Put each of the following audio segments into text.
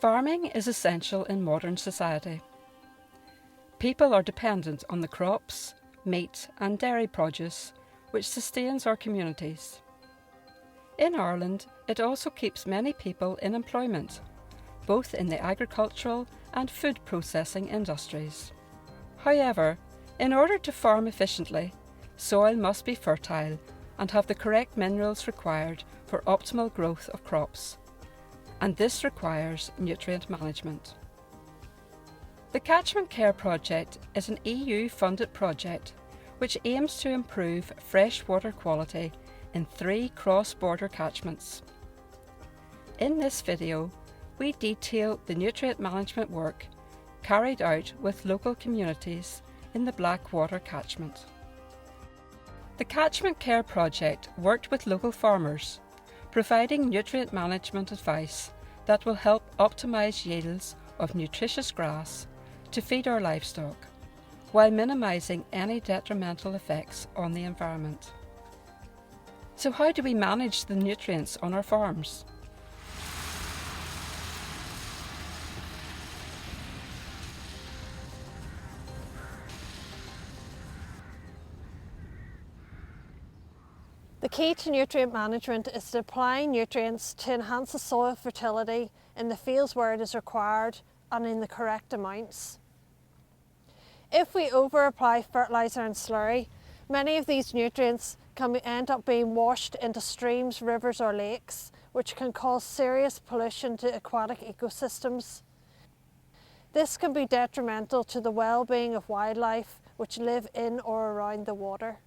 Farming is essential in modern society. People are dependent on the crops, meat and dairy produce which sustains our communities. In Ireland, it also keeps many people in employment, both in the agricultural and food processing industries. However, in order to farm efficiently, soil must be fertile and have the correct minerals required for optimal growth of crops, and this requires nutrient management. The Catchment Care project is an EU-funded project which aims to improve freshwater quality in 3 cross-border catchments. In this video, we detail the nutrient management work carried out with local communities in the Blackwater catchment. The Catchment Care project worked with local farmers, providing nutrient management advice that will help optimise yields of nutritious grass to feed our livestock, while minimising any detrimental effects on the environment. So how do we manage the nutrients on our farms? The key to nutrient management is to apply nutrients to enhance the soil fertility in the fields where it is required and in the correct amounts. If we over-apply fertiliser and slurry, many of these nutrients can end up being washed into streams, rivers or lakes, which can cause serious pollution to aquatic ecosystems. This can be detrimental to the well-being of wildlife which live in or around the water.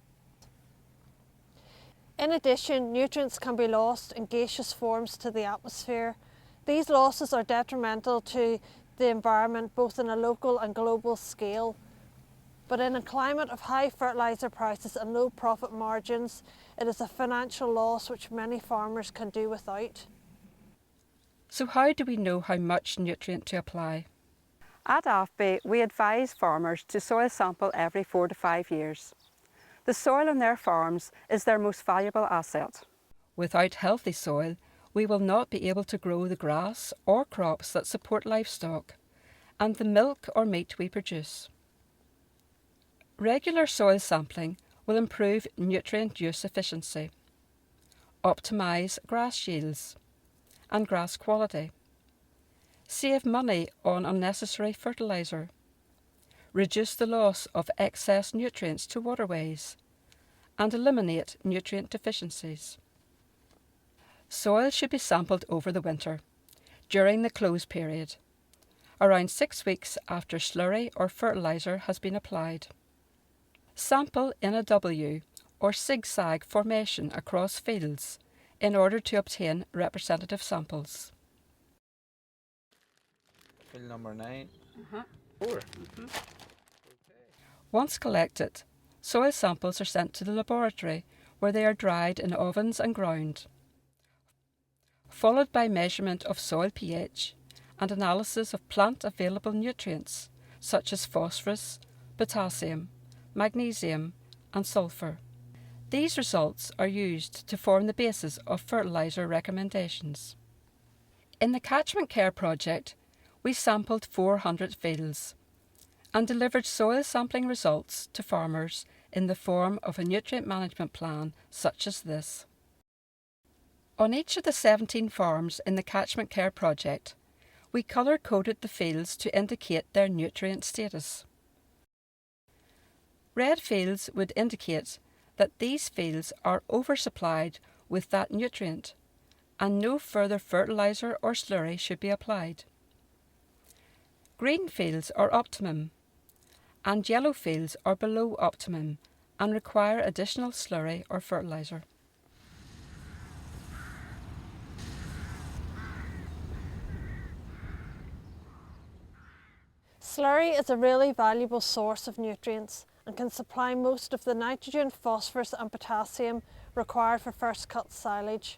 In addition, nutrients can be lost in gaseous forms to the atmosphere. These losses are detrimental to the environment both on a local and global scale. But in a climate of high fertiliser prices and low profit margins, it is a financial loss which many farmers can do without. So how do we know how much nutrient to apply? At IFB, we advise farmers to soil sample every 4 to 5 years. The soil on their farms is their most valuable asset. Without healthy soil, we will not be able to grow the grass or crops that support livestock, and the milk or meat we produce. Regular soil sampling will improve nutrient use efficiency, optimise grass yields and grass quality, save money on unnecessary fertiliser, reduce the loss of excess nutrients to waterways, and eliminate nutrient deficiencies. Soil should be sampled over the winter, during the close period, around 6 weeks after slurry or fertiliser has been applied. Sample in a W or zigzag formation across fields in order to obtain representative samples. Field number 9. 4. Once collected, soil samples are sent to the laboratory where they are dried in ovens and ground, followed by measurement of soil pH and analysis of plant available nutrients such as phosphorus, potassium, magnesium and sulphur. These results are used to form the basis of fertiliser recommendations. In the Catchment Care project, we sampled 400 fields and delivered soil sampling results to farmers in the form of a nutrient management plan such as this. On each of the 17 farms in the Catchment Care project, we colour-coded the fields to indicate their nutrient status. Red fields would indicate that these fields are oversupplied with that nutrient and no further fertiliser or slurry should be applied. Green fields are optimum and yellow fields are below optimum and require additional slurry or fertiliser. Slurry is a really valuable source of nutrients and can supply most of the nitrogen, phosphorus and potassium required for first cut silage.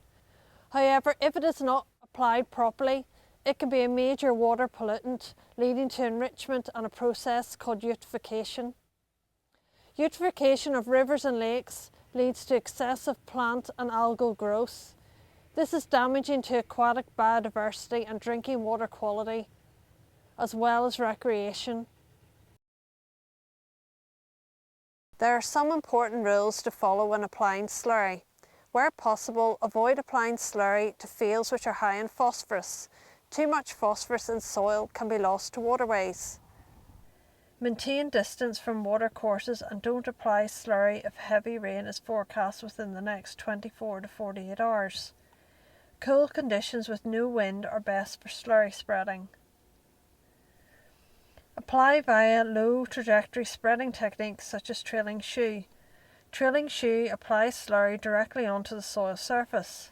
However, if it is not applied properly, it can be a major water pollutant, leading to enrichment and a process called eutrophication. Eutrophication of rivers and lakes leads to excessive plant and algal growth. This is damaging to aquatic biodiversity and drinking water quality, as well as recreation. There are some important rules to follow when applying slurry. Where possible, avoid applying slurry to fields which are high in phosphorus. Too much phosphorus in soil can be lost to waterways. Maintain distance from watercourses and don't apply slurry if heavy rain is forecast within the next 24 to 48 hours. Cool conditions with no wind are best for slurry spreading. Apply via low trajectory spreading techniques such as trailing shoe. Trailing shoe applies slurry directly onto the soil surface.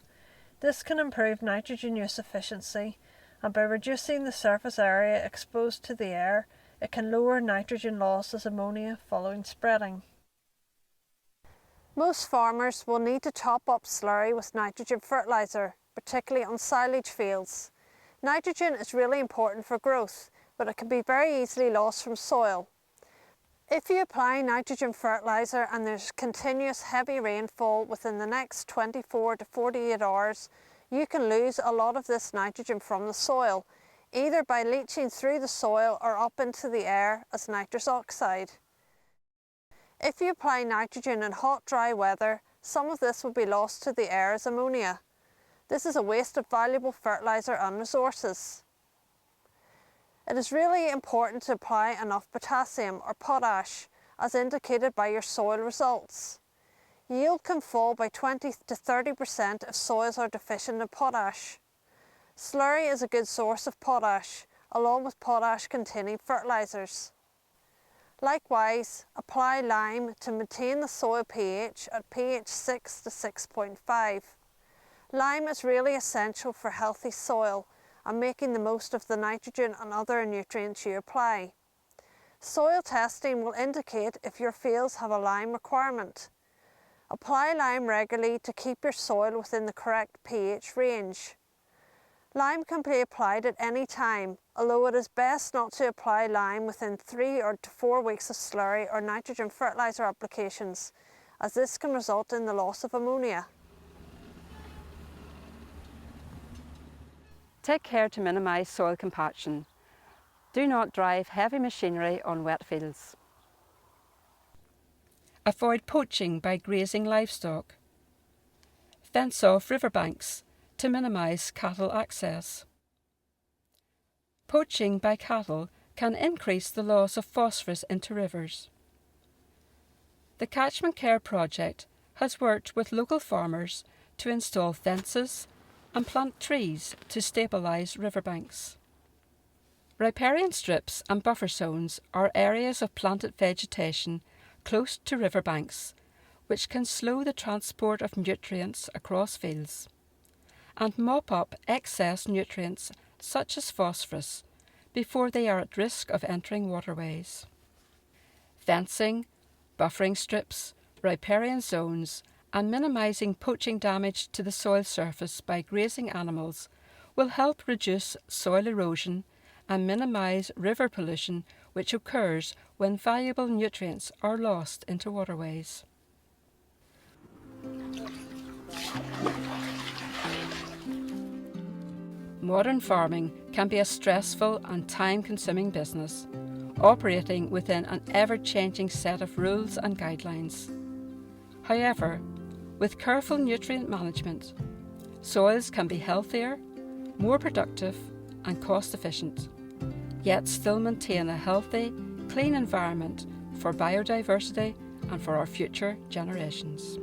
This can improve nitrogen use efficiency, and by reducing the surface area exposed to the air, it can lower nitrogen loss as ammonia following spreading. Most farmers will need to top up slurry with nitrogen fertiliser, particularly on silage fields. Nitrogen is really important for growth, but it can be very easily lost from soil. If you apply nitrogen fertiliser and there's continuous heavy rainfall within the next 24 to 48 hours, you can lose a lot of this nitrogen from the soil, either by leaching through the soil or up into the air as nitrous oxide. If you apply nitrogen in hot, dry weather, some of this will be lost to the air as ammonia. This is a waste of valuable fertiliser and resources. It is really important to apply enough potassium or potash, as indicated by your soil results. Yield can fall by 20 to 30% if soils are deficient in potash. Slurry is a good source of potash, along with potash-containing fertilisers. Likewise, apply lime to maintain the soil pH at pH 6 to 6.5. Lime is really essential for healthy soil and making the most of the nitrogen and other nutrients you apply. Soil testing will indicate if your fields have a lime requirement. Apply lime regularly to keep your soil within the correct pH range. Lime can be applied at any time, although it is best not to apply lime within 3 or 4 weeks of slurry or nitrogen fertiliser applications, as this can result in the loss of ammonia. Take care to minimise soil compaction. Do not drive heavy machinery on wet fields. Avoid poaching by grazing livestock. Fence off riverbanks to minimise cattle access. Poaching by cattle can increase the loss of phosphorus into rivers. The Catchment Care project has worked with local farmers to install fences and plant trees to stabilise riverbanks. Riparian strips and buffer zones are areas of planted vegetation close to riverbanks which can slow the transport of nutrients across fields and mop up excess nutrients such as phosphorus before they are at risk of entering waterways. Fencing, buffering strips, riparian zones and minimising poaching damage to the soil surface by grazing animals will help reduce soil erosion and minimise river pollution which occurs when valuable nutrients are lost into waterways. Modern farming can be a stressful and time-consuming business, operating within an ever-changing set of rules and guidelines. However, with careful nutrient management, soils can be healthier, more productive and cost-efficient, yet still maintain a healthy, clean environment for biodiversity and for our future generations.